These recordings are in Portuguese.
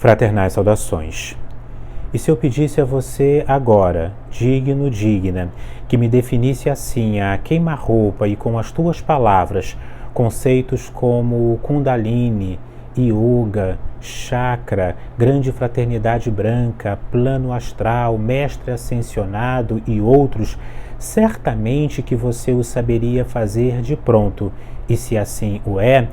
Fraternais saudações. E se eu pedisse a você agora, digno, digna, que me definisse assim a queima-roupa e com as tuas palavras, conceitos como Kundalini, Yoga, Chakra, Grande Fraternidade Branca, Plano Astral, Mestre Ascensionado e outros, certamente que você o saberia fazer de pronto. E se assim o é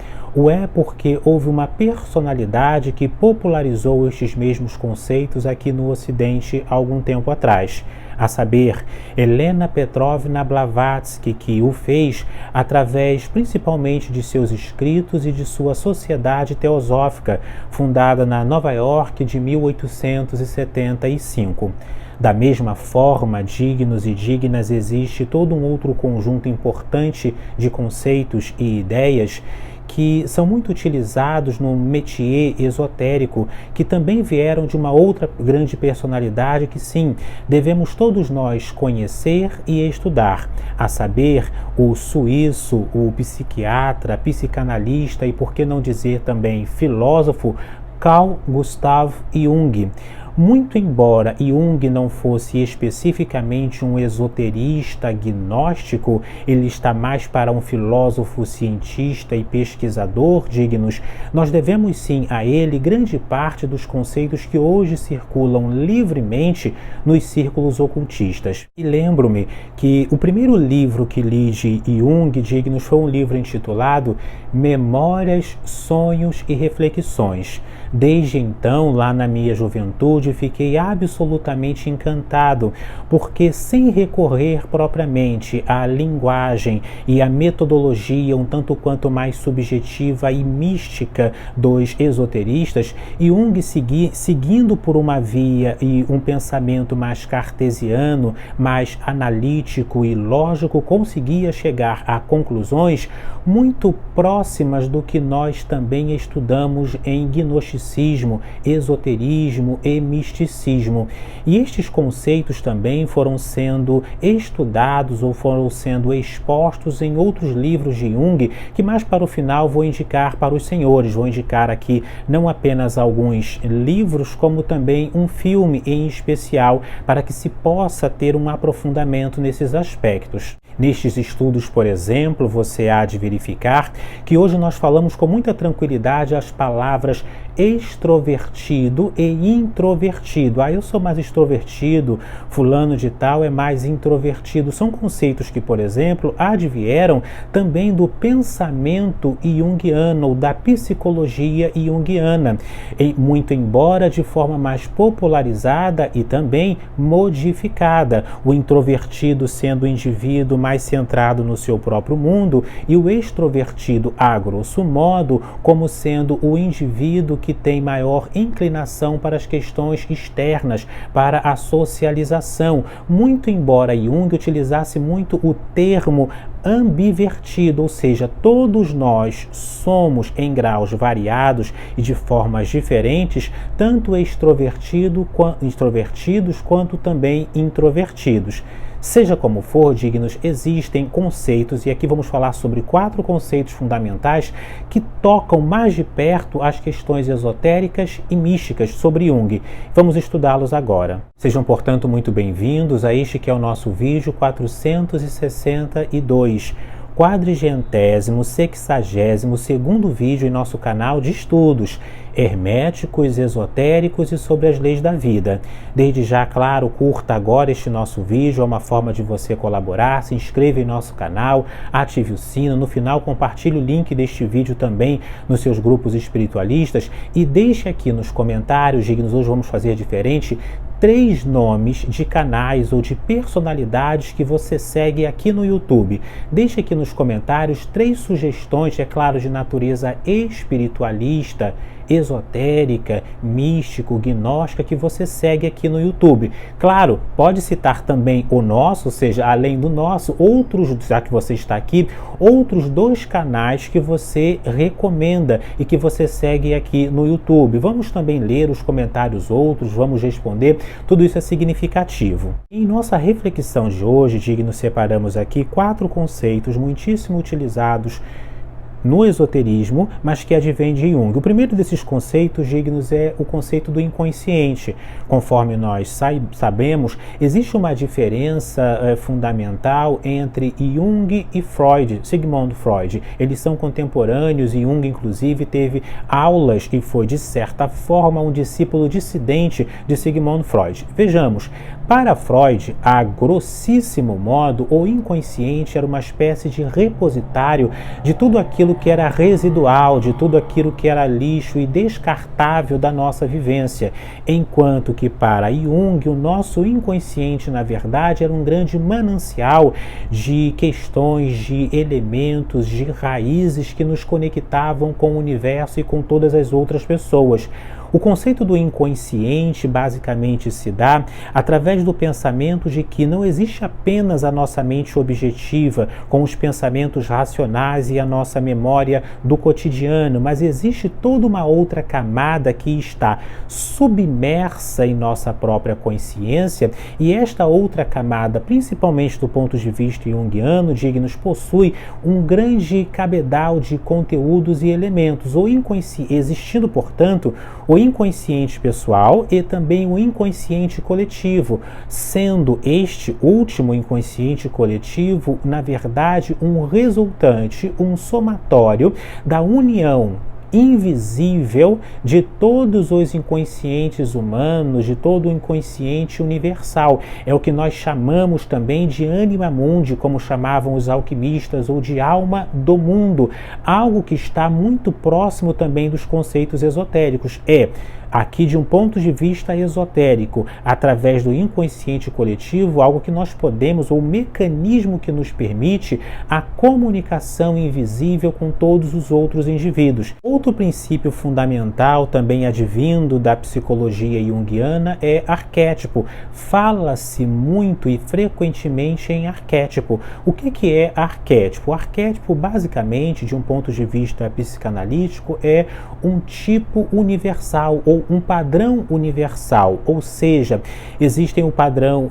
porque houve uma personalidade que popularizou estes mesmos conceitos aqui no Ocidente há algum tempo atrás, a saber, Helena Petrovna Blavatsky, que o fez através principalmente de seus escritos e de sua Sociedade Teosófica, fundada na Nova York de 1875. Da mesma forma, dignos e dignas, existe todo um outro conjunto importante de conceitos e ideias que são muito utilizados no métier esotérico, que também vieram de uma outra grande personalidade que sim, devemos todos nós conhecer e estudar, a saber, o suíço, o psiquiatra, psicanalista e por que não dizer também filósofo Carl Gustav Jung. Muito embora Jung não fosse especificamente um esoterista gnóstico, ele está mais para um filósofo cientista e pesquisador dignos, nós devemos sim a ele grande parte dos conceitos que hoje circulam livremente nos círculos ocultistas. E lembro-me que o primeiro livro que li de Jung dignos foi um livro intitulado Memórias, Sonhos e Reflexões. Desde então, lá na minha juventude, fiquei absolutamente encantado, porque sem recorrer propriamente à linguagem e à metodologia um tanto quanto mais subjetiva e mística dos esoteristas, Jung seguindo por uma via e um pensamento mais cartesiano, mais analítico e lógico, conseguia chegar a conclusões muito próximas do que nós também estudamos em gnosticismo, esoterismo e misticismo. E estes conceitos também foram sendo estudados ou foram sendo expostos em outros livros de Jung, que mais para o final vou indicar para os senhores. Vou indicar aqui não apenas alguns livros, como também um filme em especial, para que se possa ter um aprofundamento nesses aspectos. Nestes estudos, por exemplo, você há de verificar que hoje nós falamos com muita tranquilidade as palavras extrovertido e introvertido. Eu sou mais extrovertido, fulano de tal é mais introvertido. São conceitos que, por exemplo, advieram também do pensamento junguiano ou da psicologia junguiana, muito embora de forma mais popularizada e também modificada. O introvertido sendo o indivíduo mais centrado no seu próprio mundo e o extrovertido, a grosso modo, como sendo o indivíduo que tem maior inclinação para as questões externas, para a socialização, muito embora Jung utilizasse muito o termo ambivertido, ou seja, todos nós somos em graus variados e de formas diferentes, tanto extrovertidos quanto também introvertidos. Seja como for, dignos, existem conceitos, e aqui vamos falar sobre 4 conceitos fundamentais que tocam mais de perto as questões esotéricas e místicas sobre Jung. Vamos estudá-los agora. Sejam, portanto, muito bem-vindos a este que é o nosso vídeo 462. 462º vídeo em nosso canal de estudos herméticos, esotéricos e sobre as leis da vida. Desde já, claro, curta agora este nosso vídeo, é uma forma de você colaborar, se inscreva em nosso canal, ative o sino, no final compartilhe o link deste vídeo também nos seus grupos espiritualistas e deixe aqui nos comentários, dignos, hoje vamos fazer diferente, 3 nomes de canais ou de personalidades que você segue aqui no YouTube. Deixe aqui nos comentários 3 sugestões, é claro, de natureza espiritualista, esotérica, místico, gnóstica que você segue aqui no YouTube. Claro, pode citar também o nosso, ou seja, além do nosso, outros, já que você está aqui, outros 2 canais que você recomenda e que você segue aqui no YouTube. Vamos também ler os comentários outros, vamos responder, tudo isso é significativo. Em nossa reflexão de hoje, digno, separamos aqui 4 conceitos muitíssimo utilizados no esoterismo, mas que advém de Jung. O primeiro desses conceitos dignos é o conceito do inconsciente. Conforme nós sabemos, existe uma diferença fundamental entre Jung e Freud, Sigmund Freud. Eles são contemporâneos e Jung, inclusive, teve aulas e foi, de certa forma, um discípulo dissidente de Sigmund Freud. Vejamos, para Freud, a grossíssimo modo, o inconsciente era uma espécie de repositário de tudo aquilo que era residual, de tudo aquilo que era lixo e descartável da nossa vivência, enquanto que para Jung, o nosso inconsciente, na verdade, era um grande manancial de questões, de elementos, de raízes que nos conectavam com o universo e com todas as outras pessoas. O conceito do inconsciente basicamente se dá através do pensamento de que não existe apenas a nossa mente objetiva, com os pensamentos racionais e a nossa memória do cotidiano, mas existe toda uma outra camada que está submersa em nossa própria consciência, e esta outra camada, principalmente do ponto de vista junguiano, dignos, possui um grande cabedal de conteúdos e elementos, existindo, portanto, o inconsciente pessoal e também o inconsciente coletivo, sendo este último inconsciente coletivo, na verdade, um resultante, um somatório da união invisível de todos os inconscientes humanos, de todo o inconsciente universal. É o que nós chamamos também de anima mundi, como chamavam os alquimistas, ou de alma do mundo, algo que está muito próximo também dos conceitos esotéricos. Aqui, de um ponto de vista esotérico, através do inconsciente coletivo, algo que nós podemos, ou o mecanismo que nos permite a comunicação invisível com todos os outros indivíduos. Outro princípio fundamental, também advindo da psicologia junguiana, é arquétipo. Fala-se muito e frequentemente em arquétipo. O que é arquétipo? O arquétipo, basicamente, de um ponto de vista psicanalítico, é um tipo universal, ou um padrão universal, ou seja, existe o padrão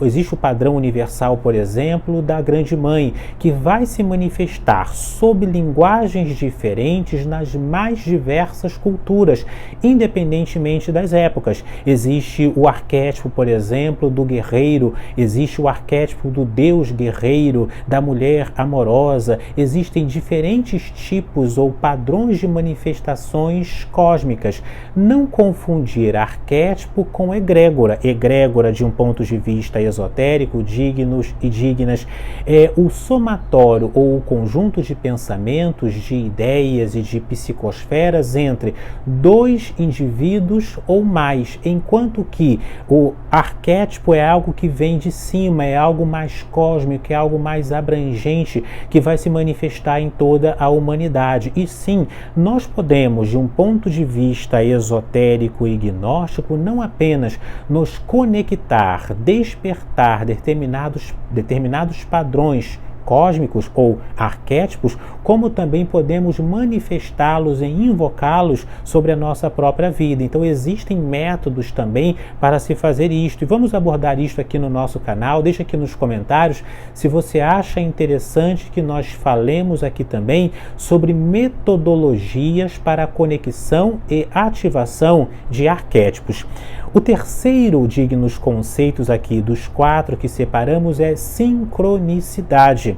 universal, por exemplo, da Grande Mãe, que vai se manifestar sob linguagens diferentes nas mais diversas culturas, independentemente das épocas. Existe o arquétipo, por exemplo, do guerreiro, existe o arquétipo do Deus guerreiro, da mulher amorosa, existem diferentes tipos ou padrões de manifestações cósmicas. Não confundir arquétipo com egrégora. Egrégora, de um ponto de vista esotérico, dignos e dignas, é o somatório ou o conjunto de pensamentos, de ideias e de psicosferas entre dois indivíduos ou mais, enquanto que o arquétipo é algo que vem de cima, é algo mais cósmico, é algo mais abrangente, que vai se manifestar em toda a humanidade. E sim, nós podemos, de um ponto de vista esotérico e gnóstico, não apenas nos conectar, despertar determinados padrões cósmicos ou arquétipos, como também podemos manifestá-los e invocá-los sobre a nossa própria vida. Então existem métodos também para se fazer isto, e vamos abordar isto aqui no nosso canal. Deixa aqui nos comentários se você acha interessante que nós falemos aqui também sobre metodologias para a conexão e ativação de arquétipos. O terceiro dignos conceitos aqui dos 4 que separamos é sincronicidade.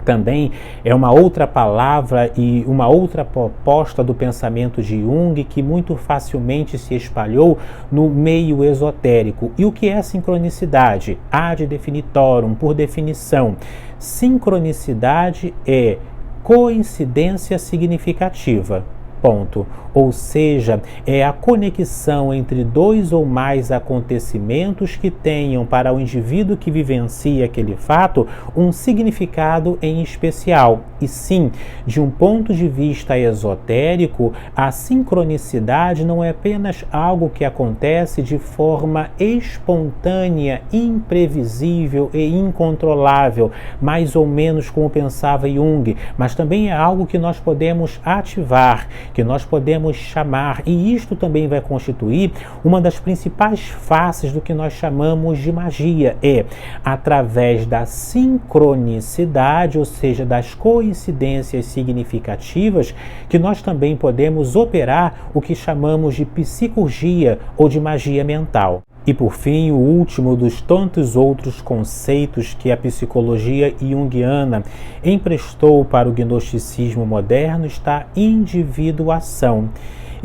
Também é uma outra palavra e uma outra proposta do pensamento de Jung que muito facilmente se espalhou no meio esotérico. E o que é sincronicidade? Ad definitorum, por definição. Sincronicidade é coincidência significativa. Ponto. Ou seja, é a conexão entre 2 ou mais acontecimentos que tenham para o indivíduo que vivencia aquele fato um significado em especial. E sim, de um ponto de vista esotérico, a sincronicidade não é apenas algo que acontece de forma espontânea, imprevisível e incontrolável, mais ou menos como pensava Jung, mas também é algo que nós podemos ativar que nós podemos chamar, e isto também vai constituir uma das principais faces do que nós chamamos de magia, através da sincronicidade, ou seja, das coincidências significativas, que nós também podemos operar o que chamamos de psicurgia ou de magia mental. E por fim, o último dos tantos outros conceitos que a psicologia junguiana emprestou para o gnosticismo moderno está a individuação.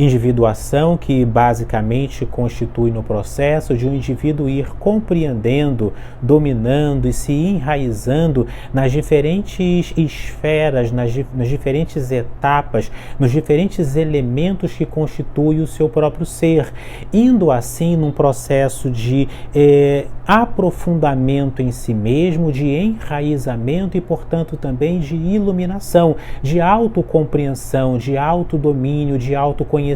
Individuação que basicamente constitui no processo de um indivíduo ir compreendendo, dominando e se enraizando nas diferentes esferas, nas diferentes etapas, nos diferentes elementos que constituem o seu próprio ser, indo assim num processo de aprofundamento em si mesmo, de enraizamento e, portanto, também de iluminação, de autocompreensão, de autodomínio, de autoconhecimento.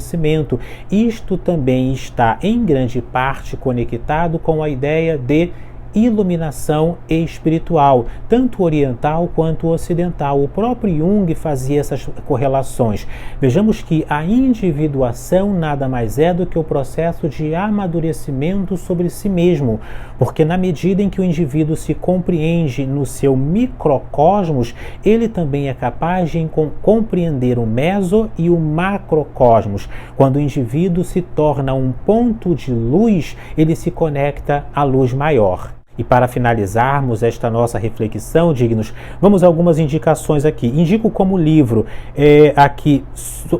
Isto também está, em grande parte, conectado com a ideia de iluminação espiritual, tanto oriental quanto ocidental. O próprio Jung fazia essas correlações. Vejamos que a individuação nada mais é do que o processo de amadurecimento sobre si mesmo, porque na medida em que o indivíduo se compreende no seu microcosmos, ele também é capaz de compreender o meso e o macrocosmos. Quando o indivíduo se torna um ponto de luz, ele se conecta à luz maior. E para finalizarmos esta nossa reflexão, dignos, vamos a algumas indicações aqui. Indico como livro aqui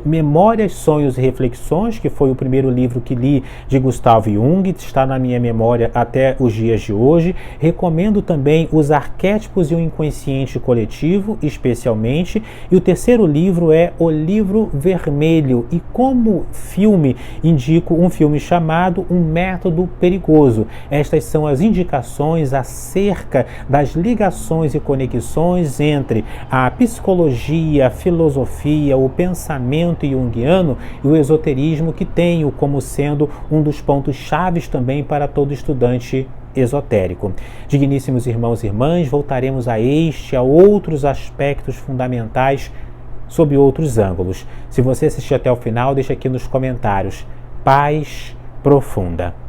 Memórias, Sonhos e Reflexões, que foi o primeiro livro que li de Gustavo Jung, está na minha memória até os dias de hoje. Recomendo também Os Arquétipos e o Inconsciente Coletivo, especialmente. E o terceiro livro é O Livro Vermelho. E como filme, indico um filme chamado Um Método Perigoso. Estas são as indicações acerca das ligações e conexões entre a psicologia, a filosofia, o pensamento junguiano e o esoterismo, que tenho como sendo um dos pontos chaves também para todo estudante esotérico. Digníssimos irmãos e irmãs, voltaremos a este, a outros aspectos fundamentais sob outros ângulos. Se você assistiu até o final, deixa aqui nos comentários. Paz profunda.